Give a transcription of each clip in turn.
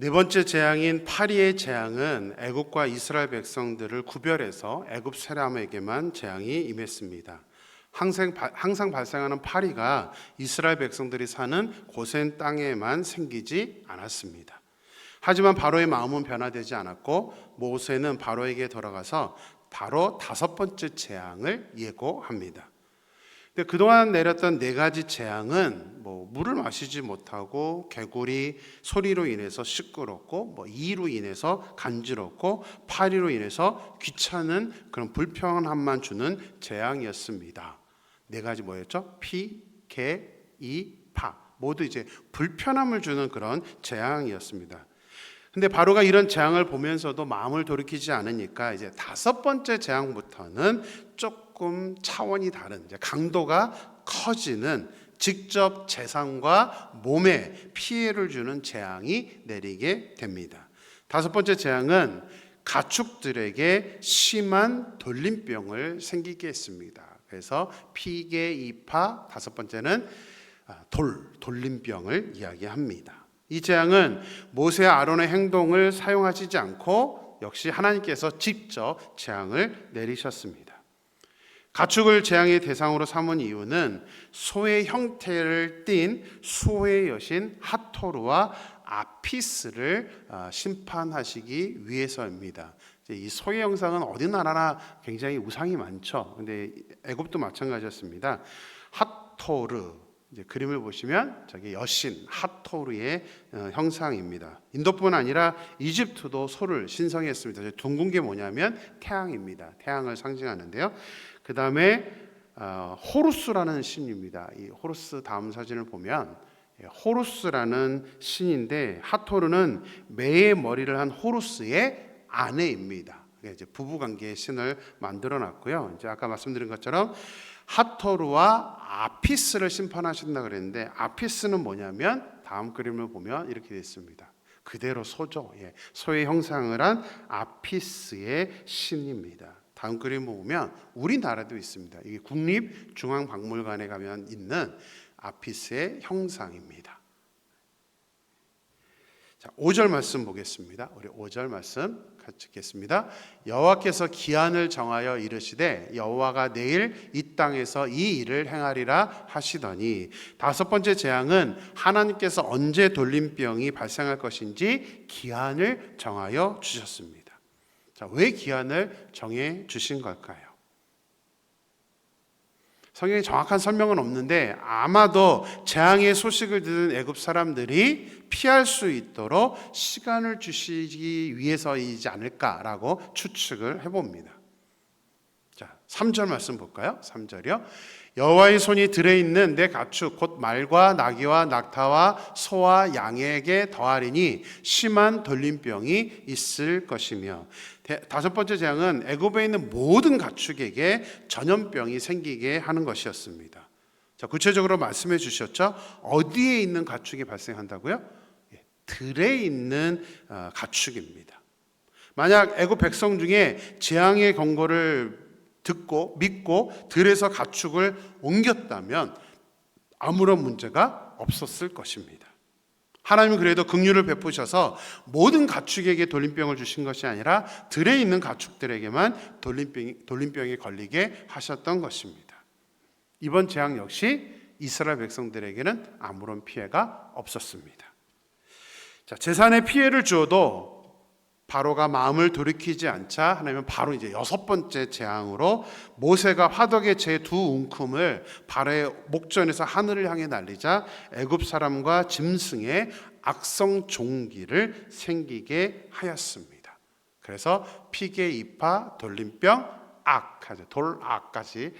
네 번째 재앙인 파리의 재앙은 애굽과 이스라엘 백성들을 구별해서 애굽 사람에게만 재앙이 임했습니다. 항상 발생하는 파리가 이스라엘 백성들이 사는 고센 땅에만 생기지 않았습니다. 하지만 바로의 마음은 변화되지 않았고 모세는 바로에게 돌아가서 바로 다섯 번째 재앙을 예고합니다. 근데 그동안 내렸던 네 가지 재앙은 물을 마시지 못하고 개구리 소리로 인해서 시끄럽고 이로 인해서 간지럽고 파리로 인해서 귀찮은 그런 불편함만 주는 재앙이었습니다. 네 가지 뭐였죠? 피, 개, 이, 파. 모두 이제 불편함을 주는 그런 재앙이었습니다. 근데 바로가 이런 재앙을 보면서도 마음을 돌이키지 않으니까 이제 다섯 번째 재앙부터는 조금 차원이 다른, 이제 강도가 커지는 직접 재산과 몸에 피해를 주는 재앙이 내리게 됩니다. 다섯 번째 재앙은 가축들에게 심한 돌림병을 생기게 했습니다. 그래서 피계 이파, 다섯 번째는 돌림병을 이야기합니다. 이 재앙은 모세와 아론의 행동을 사용하시지 않고 역시 하나님께서 직접 재앙을 내리셨습니다. 가축을 재앙의 대상으로 삼은 이유는 소의 형태를 띤 소의 여신 하토르와 아피스를 심판하시기 위해서입니다. 이 소의 형상은 어디 나라나 굉장히 우상이 많죠. 근데 애굽도 마찬가지였습니다. 하토르, 이제 그림을 보시면 저기 여신 하토르의 형상입니다. 인도뿐 아니라 이집트도 소를 신성했습니다. 둥근 게 뭐냐면 태양입니다. 태양을 상징하는데요. 그 다음에 호루스라는 신입니다. 이 호루스 다음 사진을 보면 호루스라는 신인데 하토르는 매의 머리를 한 호루스의 아내입니다. 이제 부부관계의 신을 만들어놨고요. 이제 아까 말씀드린 것처럼 하토르와 아피스를 심판하신다 그랬는데 아피스는 뭐냐면 다음 그림을 보면 이렇게 되어 있습니다. 그대로 소죠. 소의 형상을 한 아피스의 신입니다. 다음 그림을 보면 우리나라도 있습니다. 이게 국립중앙박물관에 가면 있는 아피스의 형상입니다. 자, 5절 말씀 보겠습니다. 우리 5절 말씀 같이 읽겠습니다. 여호와께서 기한을 정하여 이르시되 여호와가 내일 이 땅에서 이 일을 행하리라 하시더니 다섯 번째 재앙은 하나님께서 언제 돌림병이 발생할 것인지 기한을 정하여 주셨습니다. 자, 왜 기한을 정해 주신 걸까요? 성경에 정확한 설명은 없는데 아마도 재앙의 소식을 들은 애굽 사람들이 피할 수 있도록 시간을 주시기 위해서이지 않을까라고 추측을 해봅니다. 자, 3절 말씀 볼까요? 3절이요. 여호와의 손이 들어있는 내 가축 곧 말과 나귀와 낙타와 소와 양에게 더하리니 심한 돌림병이 있을 것이며 다섯 번째 재앙은 애굽에 있는 모든 가축에게 전염병이 생기게 하는 것이었습니다. 자, 구체적으로 말씀해 주셨죠? 어디에 있는 가축이 발생한다고요? 들에 있는 가축입니다. 만약 애굽 백성 중에 재앙의 경고를 듣고 믿고 들에서 가축을 옮겼다면 아무런 문제가 없었을 것입니다. 하나님은 그래도 긍휼을 베푸셔서 모든 가축에게 돌림병을 주신 것이 아니라 들에 있는 가축들에게만 돌림병이 걸리게 하셨던 것입니다. 이번 재앙 역시 이스라엘 백성들에게는 아무런 피해가 없었습니다. 자, 재산에 피해를 주어도 바로가 마음을 돌이키지 않자 하나님은 바로 이제 여섯 번째 재앙으로 모세가 화덕에 제 두 웅큼을 바로의 목전에서 하늘을 향해 날리자 애굽 사람과 짐승의 악성 종기를 생기게 하였습니다. 그래서 피계 이파 돌림병 돌악까지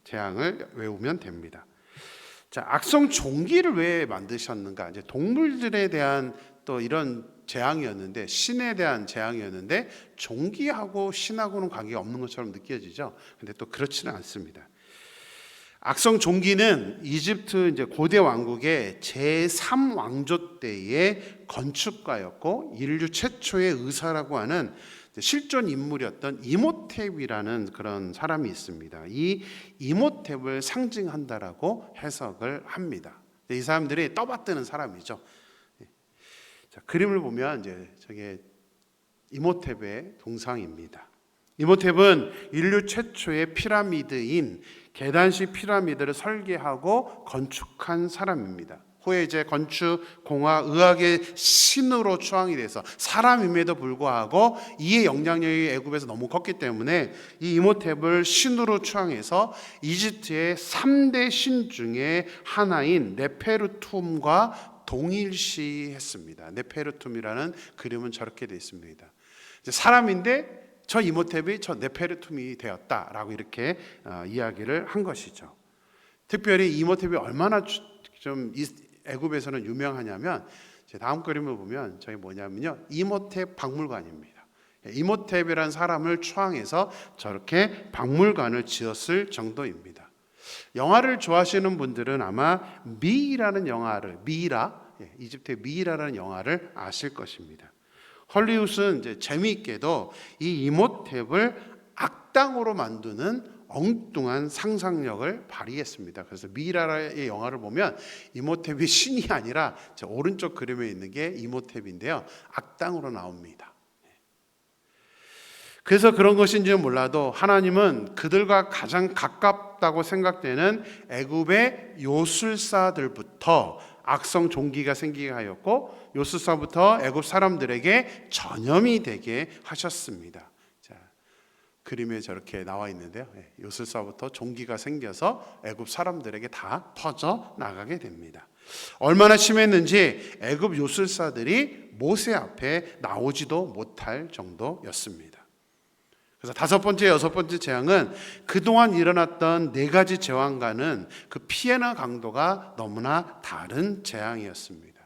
재앙을 외우면 됩니다. 자, 악성 종기를 왜 만드셨는가? 이제 동물들에 대한 또 이런 재앙이었는데 신에 대한 재앙이었는데 종기하고 신하고는 관계가 없는 것처럼 느껴지죠. 근데 또 그렇지는 않습니다. 악성 종기는 이집트 이제 고대 왕국의 제3왕조 때의 건축가였고 인류 최초의 의사라고 하는 실존 인물이었던 이모텝이라는 그런 사람이 있습니다. 이 이모텝을 상징한다라고 해석을 합니다. 이 사람들이 떠받드는 사람이죠. 자, 그림을 보면 이제 저게 이모텝의 동상입니다. 이모텝은 인류 최초의 피라미드인 계단식 피라미드를 설계하고 건축한 사람입니다. 후에 이제 건축, 공학, 의학의 신으로 추앙이 돼서 사람임에도 불구하고 이의 영향력이 애굽에서 너무 컸기 때문에 이 이모텝을 신으로 추앙해서 이집트의 3대 신 중에 하나인 네페르툼과 동일시했습니다. 네페르툼이라는 그림은 저렇게 되어 있습니다. 사람인데 저 이모텝이 저 네페르툼이 되었다라고 이렇게 이야기를 한 것이죠. 특별히 이모텝이 얼마나 좀 애굽에서는 유명하냐면 다음 그림을 보면 저기 뭐냐면요, 이모텝 박물관입니다. 이모텝이라는 사람을 추앙해서 저렇게 박물관을 지었을 정도입니다. 영화를 좋아하시는 분들은 아마 미라는 영화를 이집트의 미라라는 영화를 아실 것입니다. 헐리우드는 이제 재미있게도 이 이모텝을 악당으로 만드는 엉뚱한 상상력을 발휘했습니다. 그래서 미라의 영화를 보면 이모텝이 신이 아니라 저 오른쪽 그림에 있는 게 이모텝인데요, 악당으로 나옵니다. 그래서 그런 것인지는 몰라도 하나님은 그들과 가장 가깝다고 생각되는 애굽의 요술사들부터 악성 종기가 생기게 하였고, 요술사부터 애굽 사람들에게 전염이 되게 하셨습니다. 자, 그림에 저렇게 나와 있는데요, 요술사부터 종기가 생겨서 애굽 사람들에게 다 퍼져 나가게 됩니다. 얼마나 심했는지 애굽 요술사들이 모세 앞에 나오지도 못할 정도였습니다. 그래서 5번째, 6번째 재앙은 그동안 일어났던 4가지 재앙과는 그 피해나 강도가 너무나 다른 재앙이었습니다.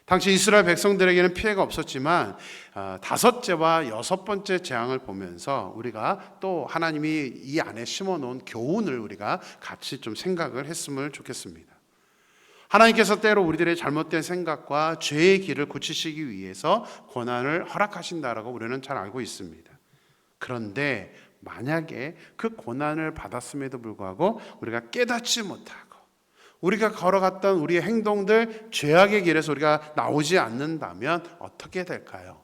당시 이스라엘 백성들에게는 피해가 없었지만 5째와 6번째 재앙을 보면서 우리가 또 하나님이 이 안에 심어놓은 교훈을 우리가 같이 좀 생각을 했으면 좋겠습니다. 하나님께서 때로 우리들의 잘못된 생각과 죄의 길을 고치시기 위해서 고난을 허락하신다라고 우리는 잘 알고 있습니다. 그런데 만약에 그 고난을 받았음에도 불구하고 우리가 깨닫지 못하고 우리가 걸어갔던 우리의 행동들, 죄악의 길에서 우리가 나오지 않는다면 어떻게 될까요?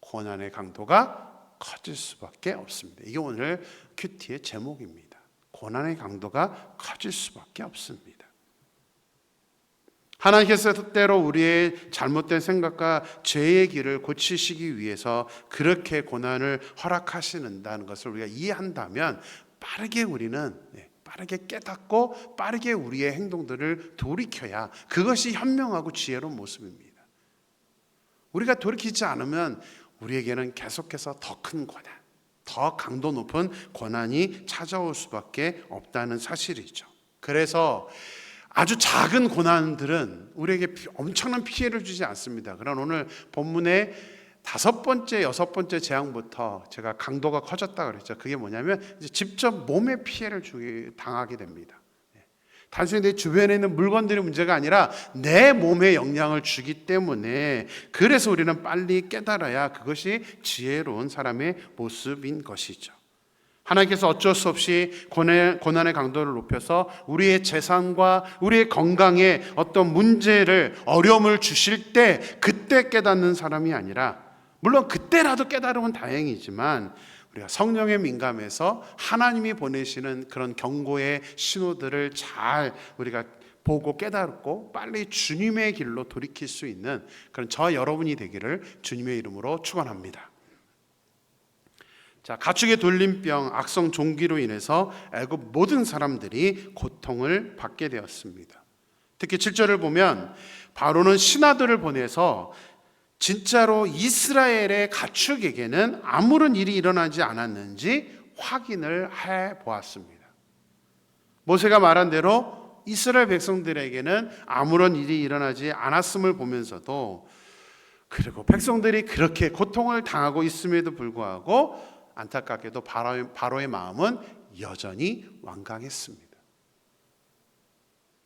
고난의 강도가 커질 수밖에 없습니다. 이게 오늘 큐티의 제목입니다. 고난의 강도가 커질 수밖에 없습니다. 하나님께서 때로 우리의 잘못된 생각과 죄의 길을 고치시기 위해서 그렇게 고난을 허락하시는다는 것을 우리가 이해한다면 우리는 빠르게 깨닫고 빠르게 우리의 행동들을 돌이켜야 그것이 현명하고 지혜로운 모습입니다. 우리가 돌이키지 않으면 우리에게는 계속해서 더 큰 고난, 더 강도 높은 고난이 찾아올 수밖에 없다는 사실이죠. 그래서 아주 작은 고난들은 우리에게 엄청난 피해를 주지 않습니다. 그러나 오늘 본문의 5번째, 6번째 재앙부터 제가 강도가 커졌다 그랬죠. 그게 뭐냐면 이제 직접 몸에 피해를 당하게 됩니다. 단순히 내 주변에 있는 물건들이 문제가 아니라 내 몸에 영향을 주기 때문에, 그래서 우리는 빨리 깨달아야 그것이 지혜로운 사람의 모습인 것이죠. 하나님께서 어쩔 수 없이 고난의 강도를 높여서 우리의 재산과 우리의 건강에 어떤 문제를, 어려움을 주실 때 그때 깨닫는 사람이 아니라, 물론 그때라도 깨달으면 다행이지만 우리가 성령에 민감해서 하나님이 보내시는 그런 경고의 신호들을 잘 우리가 보고 깨닫고 빨리 주님의 길로 돌이킬 수 있는 그런 저 여러분이 되기를 주님의 이름으로 축원합니다. 자, 가축의 돌림병, 악성 종기로 인해서 애굽 모든 사람들이 고통을 받게 되었습니다. 특히 7절을 보면 바로는 신하들을 보내서 진짜로 이스라엘의 가축에게는 아무런 일이 일어나지 않았는지 확인을 해 보았습니다. 모세가 말한 대로 이스라엘 백성들에게는 아무런 일이 일어나지 않았음을 보면서도, 그리고 백성들이 그렇게 고통을 당하고 있음에도 불구하고 안타깝게도 바로의 마음은 여전히 완강했습니다.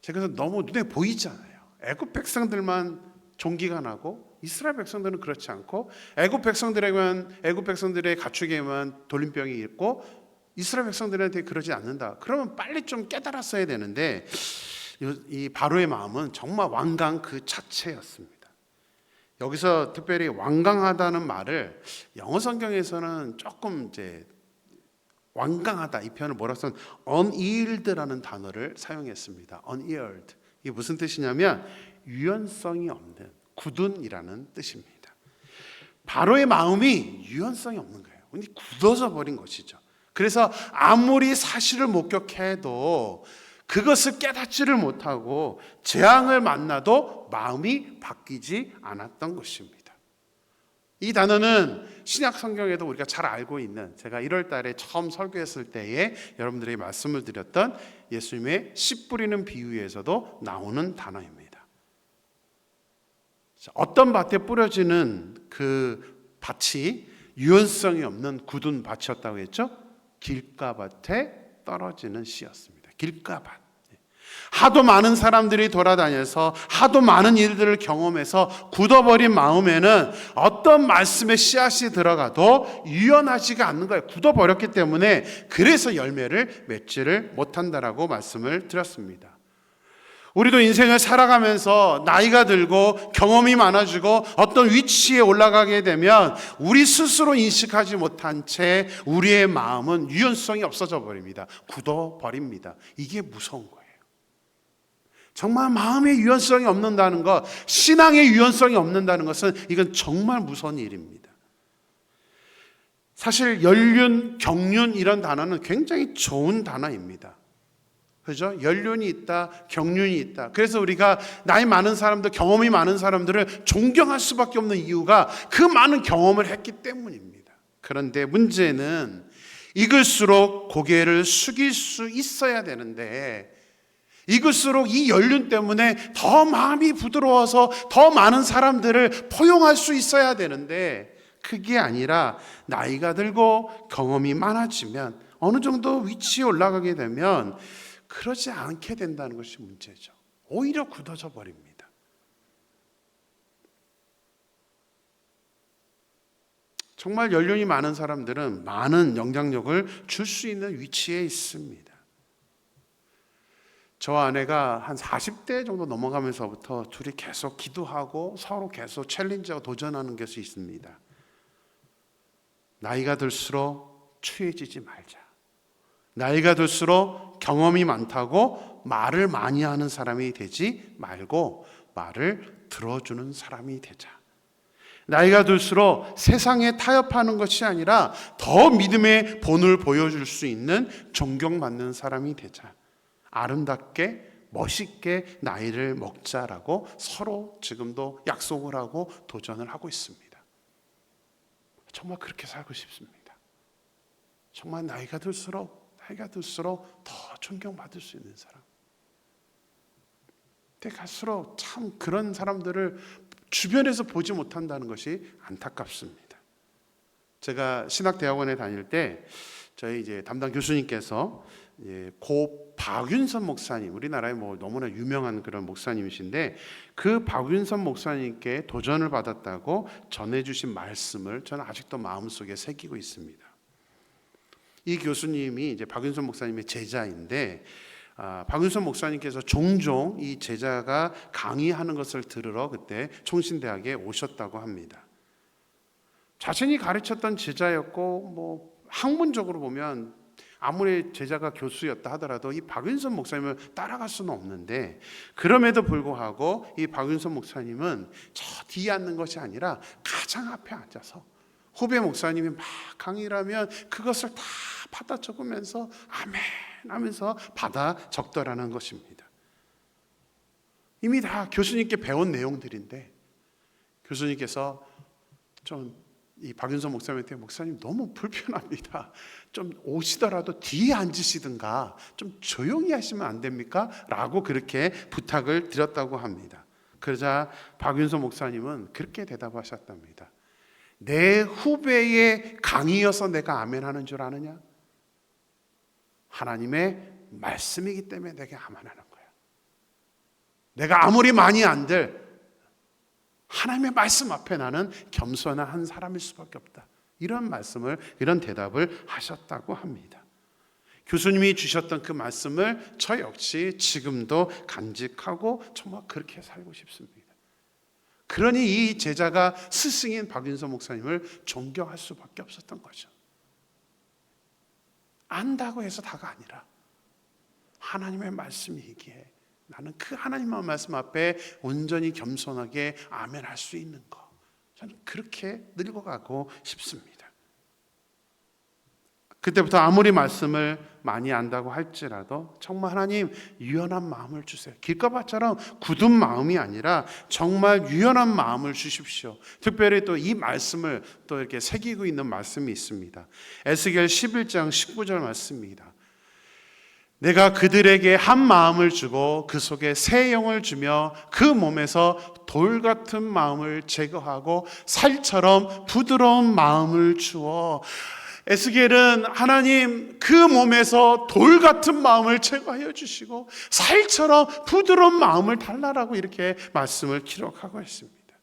제가 너무 눈에 보이잖아요. 애굽 백성들만 종기가 나고 이스라엘 백성들은 그렇지 않고, 애굽 백성들의 가축에만 돌림병이 있고 이스라엘 백성들한테 그러지 않는다. 그러면 빨리 좀 깨달았어야 되는데 이 바로의 마음은 정말 완강 그 자체였습니다. 여기서 특별히 완강하다는 말을 영어 성경에서는 조금 이제 완강하다 이 표현을 뭐라고 써서 unyield라는 단어를 사용했습니다. unyielded. 이게 무슨 뜻이냐면 유연성이 없는, 굳은이라는 뜻입니다. 바로의 마음이 유연성이 없는 거예요. 굳어져 버린 것이죠. 그래서 아무리 사실을 목격해도 그것을 깨닫지를 못하고 재앙을 만나도 마음이 바뀌지 않았던 것입니다. 이 단어는 신약 성경에도 우리가 잘 알고 있는, 제가 1월 달에 처음 설교했을 때에 여러분들에게 말씀을 드렸던 예수님의 씨 뿌리는 비유에서도 나오는 단어입니다. 어떤 밭에 뿌려지는 그 밭이 유연성이 없는 굳은 밭이었다고 했죠? 길가밭에 떨어지는 씨였습니다. 길가밭. 하도 많은 사람들이 돌아다녀서 하도 많은 일들을 경험해서 굳어버린 마음에는 어떤 말씀의 씨앗이 들어가도 유연하지가 않는 거예요. 굳어버렸기 때문에 그래서 열매를 맺지를 못한다라고 말씀을 드렸습니다. 우리도 인생을 살아가면서 나이가 들고 경험이 많아지고 어떤 위치에 올라가게 되면 우리 스스로 인식하지 못한 채 우리의 마음은 유연성이 없어져 버립니다. 굳어버립니다. 이게 무서운 거예요. 정말 마음의 유연성이 없는다는 것, 신앙의 유연성이 없는다는 것은 이건 정말 무서운 일입니다. 사실 연륜, 경륜 이런 단어는 굉장히 좋은 단어입니다. 그죠? 연륜이 있다, 경륜이 있다. 그래서 우리가 나이 많은 사람들, 경험이 많은 사람들을 존경할 수밖에 없는 이유가 그 많은 경험을 했기 때문입니다. 그런데 문제는 익을수록 고개를 숙일 수 있어야 되는데 익을수록 이 연륜 때문에 더 마음이 부드러워서 더 많은 사람들을 포용할 수 있어야 되는데 그게 아니라 나이가 들고 경험이 많아지면 어느 정도 위치에 올라가게 되면 그러지 않게 된다는 것이 문제죠. 오히려 굳어져 버립니다. 정말 연륜이 많은 사람들은 많은 영향력을 줄 수 있는 위치에 있습니다. 저와 아내가 한 40대 정도 넘어가면서부터 둘이 계속 기도하고 서로 계속 챌린지하고 도전하는 것이 있습니다. 나이가 들수록 추해지지 말자. 나이가 들수록 경험이 많다고 말을 많이 하는 사람이 되지 말고 말을 들어주는 사람이 되자. 나이가 들수록 세상에 타협하는 것이 아니라 더 믿음의 본을 보여줄 수 있는 존경받는 사람이 되자. 아름답게 멋있게 나이를 먹자라고 서로 지금도 약속을 하고 도전을 하고 있습니다. 정말 그렇게 살고 싶습니다. 정말 나이가 들수록 더 존경받을 수 있는 사람. 그때 갈수록 참 그런 사람들을 주변에서 보지 못한다는 것이 안타깝습니다. 제가 신학대학원에 다닐 때 저희 이제 담당 교수님께서 고 박윤선 목사님, 우리나라에 뭐 너무나 유명한 그런 목사님이신데 그 박윤선 목사님께 도전을 받았다고 전해주신 말씀을 저는 아직도 마음속에 새기고 있습니다. 이 교수님이 이제 박윤선 목사님의 제자인데 박윤선 목사님께서 종종 이 제자가 강의하는 것을 들으러 그때 총신대학에 오셨다고 합니다. 자신이 가르쳤던 제자였고 뭐 학문적으로 보면 아무리 제자가 교수였다 하더라도 이 박윤선 목사님을 따라갈 수는 없는데 그럼에도 불구하고 이 박윤선 목사님은 저 뒤에 앉는 것이 아니라 가장 앞에 앉아서 후배 목사님이 막 강의를 하면 그것을 다 받아 적으면서 아멘 하면서 받아 적더라는 것입니다. 이미 다 교수님께 배운 내용들인데 교수님께서 좀 이 박윤선 목사님한테 목사님 너무 불편합니다. 좀 오시더라도 뒤에 앉으시든가 좀 조용히 하시면 안 됩니까? 라고 그렇게 부탁을 드렸다고 합니다. 그러자 박윤선 목사님은 그렇게 대답하셨답니다. 내 후배의 강의여서 내가 아멘 하는 줄 아느냐? 하나님의 말씀이기 때문에 내가 아멘 하는 거야. 내가 아무리 많이 안들 하나님의 말씀 앞에 나는 겸손한 한 사람일 수밖에 없다. 이런 말씀을, 이런 대답을 하셨다고 합니다. 교수님이 주셨던 그 말씀을 저 역시 지금도 간직하고 정말 그렇게 살고 싶습니다. 그러니 이 제자가 스승인 박윤서 목사님을 존경할 수밖에 없었던 거죠. 안다고 해서 다가 아니라 하나님의 말씀이기에 나는 그 하나님의 말씀 앞에 온전히 겸손하게 아멘할 수 있는 것, 저는 그렇게 늙어가고 싶습니다. 그때부터 아무리 말씀을 많이 안다고 할지라도 정말 하나님 유연한 마음을 주세요. 길가밭처럼 굳은 마음이 아니라 정말 유연한 마음을 주십시오. 특별히 또 이 말씀을 또 이렇게 새기고 있는 말씀이 있습니다. 에스겔 11장 19절 말씀입니다. 내가 그들에게 한 마음을 주고 그 속에 새 영을 주며 그 몸에서 돌 같은 마음을 제거하고 살처럼 부드러운 마음을 주어. 에스겔은 하나님 그 몸에서 돌 같은 마음을 제거하여 주시고 살처럼 부드러운 마음을 달라라고 이렇게 말씀을 기록하고 있습니다.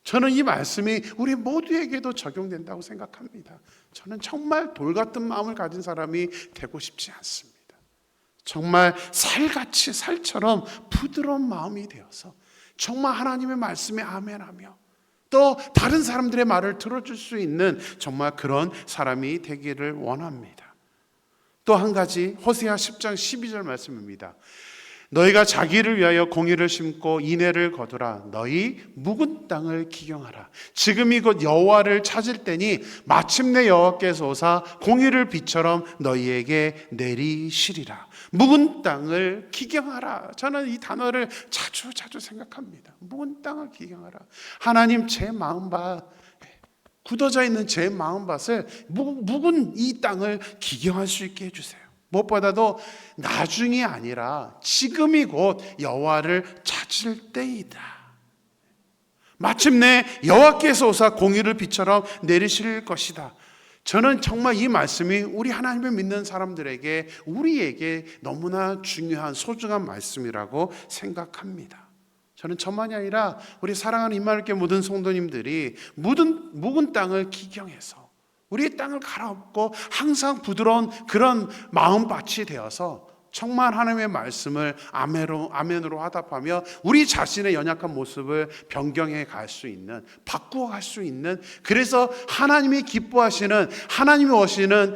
저는 이 말씀이 우리 모두에게도 적용된다고 생각합니다. 저는 정말 돌 같은 마음을 가진 사람이 되고 싶지 않습니다. 정말 살같이 살처럼 부드러운 마음이 되어서 정말 하나님의 말씀에 아멘하며 또 다른 사람들의 말을 들어줄 수 있는 정말 그런 사람이 되기를 원합니다. 또 한 가지 호세아 10장 12절 말씀입니다. 너희가 자기를 위하여 공의를 심고 인애를 거두라. 너희 묵은 땅을 기경하라. 지금이 곧 여호와를 찾을 때니 마침내 여호와께서 오사 공의를 비처럼 너희에게 내리시리라. 묵은 땅을 기경하라. 저는 이 단어를 자주 생각합니다. 묵은 땅을 기경하라. 하나님 제 마음밭, 굳어져 있는 제 마음밭을 묵은 이 땅을 기경할 수 있게 해주세요. 무엇보다도 나중이 아니라 지금이 곧 여호와를 찾을 때이다. 마침내 여호와께서 오사 공의를 비처럼 내리실 것이다. 저는 정말 이 말씀이 우리 하나님을 믿는 사람들에게, 우리에게 너무나 중요한 소중한 말씀이라고 생각합니다. 저는 저만이 아니라 우리 사랑하는 임마누엘교회 모든 성도님들이 묵은 땅을 기경해서 우리의 땅을 갈아엎고 항상 부드러운 그런 마음밭이 되어서 정말 하나님의 말씀을 아멘으로 화답하며 우리 자신의 연약한 모습을 변경해 갈 수 있는, 바꾸어 갈 수 있는, 그래서 하나님이 기뻐하시는, 하나님이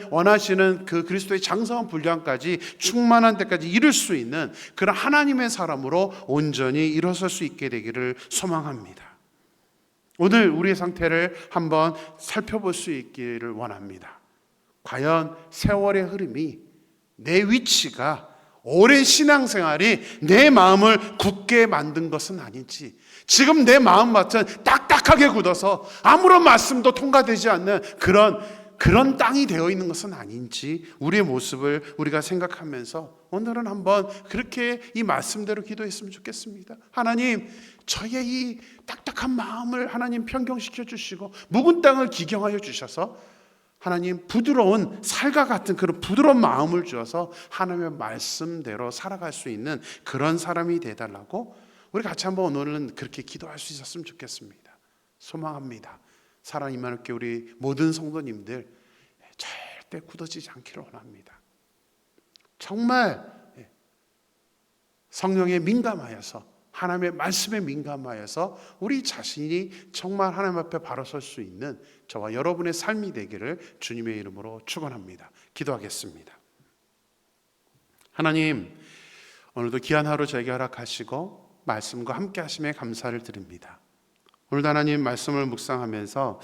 원하시는 그 그리스도의 장성한 분량까지 충만한 데까지 이룰 수 있는 그런 하나님의 사람으로 온전히 일어설 수 있게 되기를 소망합니다. 오늘 우리의 상태를 한번 살펴볼 수 있기를 원합니다. 과연 세월의 흐름이, 내 위치가, 오랜 신앙생활이 내 마음을 굳게 만든 것은 아닌지, 지금 내 마음밭은 딱딱하게 굳어서 아무런 말씀도 통과되지 않는 그런 땅이 되어 있는 것은 아닌지 우리의 모습을 우리가 생각하면서 오늘은 한번 그렇게 이 말씀대로 기도했으면 좋겠습니다. 하나님, 저의 이 딱딱한 마음을 하나님 평경시켜 주시고 묵은 땅을 기경하여 주셔서 하나님 부드러운 살과 같은 그런 부드러운 마음을 주어서 하나님의 말씀대로 살아갈 수 있는 그런 사람이 되달라고 우리 같이 한번 오늘은 그렇게 기도할 수 있었으면 좋겠습니다. 소망합니다. 사랑하는 임마누엘교회 우리 모든 성도님들 절대 굳어지지 않기를 원합니다. 정말 성령에 민감하여서, 하나님의 말씀에 민감하여서 우리 자신이 정말 하나님 앞에 바로 설 수 있는 저와 여러분의 삶이 되기를 주님의 이름으로 축원합니다. 기도하겠습니다. 하나님, 오늘도 귀한 하루 저에게 허락하시고 말씀과 함께 하심에 감사를 드립니다. 오늘도 하나님 말씀을 묵상하면서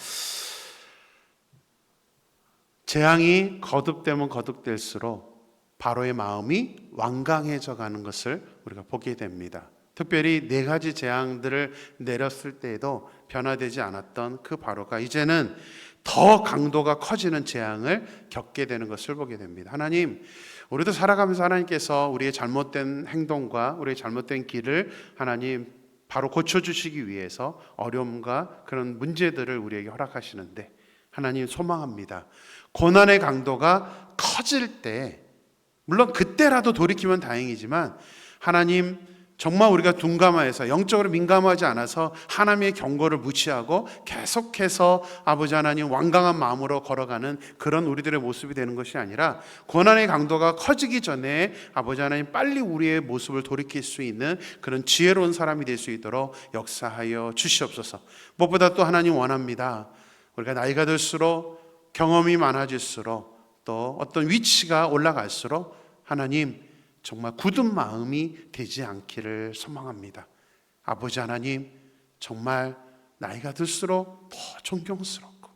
재앙이 거듭되면 거듭될수록 바로의 마음이 완강해져 가는 것을 우리가 보게 됩니다. 특별히 4가지 재앙들을 내렸을 때에도 변화되지 않았던 그 바로가 이제는 더 강도가 커지는 재앙을 겪게 되는 것을 보게 됩니다. 하나님, 우리도 살아가면서 하나님께서 우리의 잘못된 행동과 우리의 잘못된 길을 하나님 바로 고쳐주시기 위해서 어려움과 그런 문제들을 우리에게 허락하시는데, 하나님 소망합니다. 고난의 강도가 커질 때, 물론 그때라도 돌이키면 다행이지만 하나님 정말 우리가 둔감해서 영적으로 민감하지 않아서 하나님의 경고를 무시하고 계속해서 아버지 하나님 완강한 마음으로 걸어가는 그런 우리들의 모습이 되는 것이 아니라 고난의 강도가 커지기 전에 아버지 하나님 빨리 우리의 모습을 돌이킬 수 있는 그런 지혜로운 사람이 될 수 있도록 역사하여 주시옵소서. 무엇보다 또 하나님 원합니다. 우리가 나이가 들수록 경험이 많아질수록 또 어떤 위치가 올라갈수록 하나님 정말 굳은 마음이 되지 않기를 소망합니다. 아버지 하나님, 정말 나이가 들수록 더 존경스럽고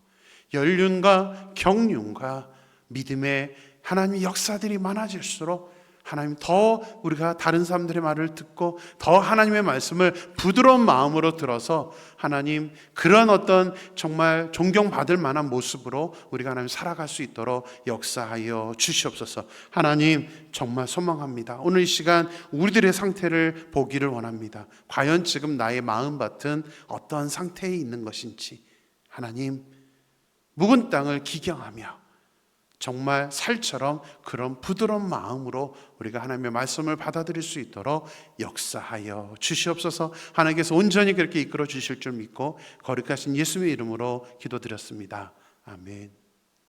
연륜과 경륜과 믿음의 하나님의 역사들이 많아질수록 하나님 더 우리가 다른 사람들의 말을 듣고 더 하나님의 말씀을 부드러운 마음으로 들어서 하나님 그런 어떤 정말 존경받을 만한 모습으로 우리가 하나님 살아갈 수 있도록 역사하여 주시옵소서. 하나님 정말 소망합니다. 오늘 이 시간 우리들의 상태를 보기를 원합니다. 과연 지금 나의 마음밭은 어떤 상태에 있는 것인지 하나님 묵은 땅을 기경하며 정말 살처럼 그런 부드러운 마음으로 우리가 하나님의 말씀을 받아들일 수 있도록 역사하여 주시옵소서. 하나님께서 온전히 그렇게 이끌어 주실 줄 믿고 거룩하신 예수님의 이름으로 기도드렸습니다. 아멘.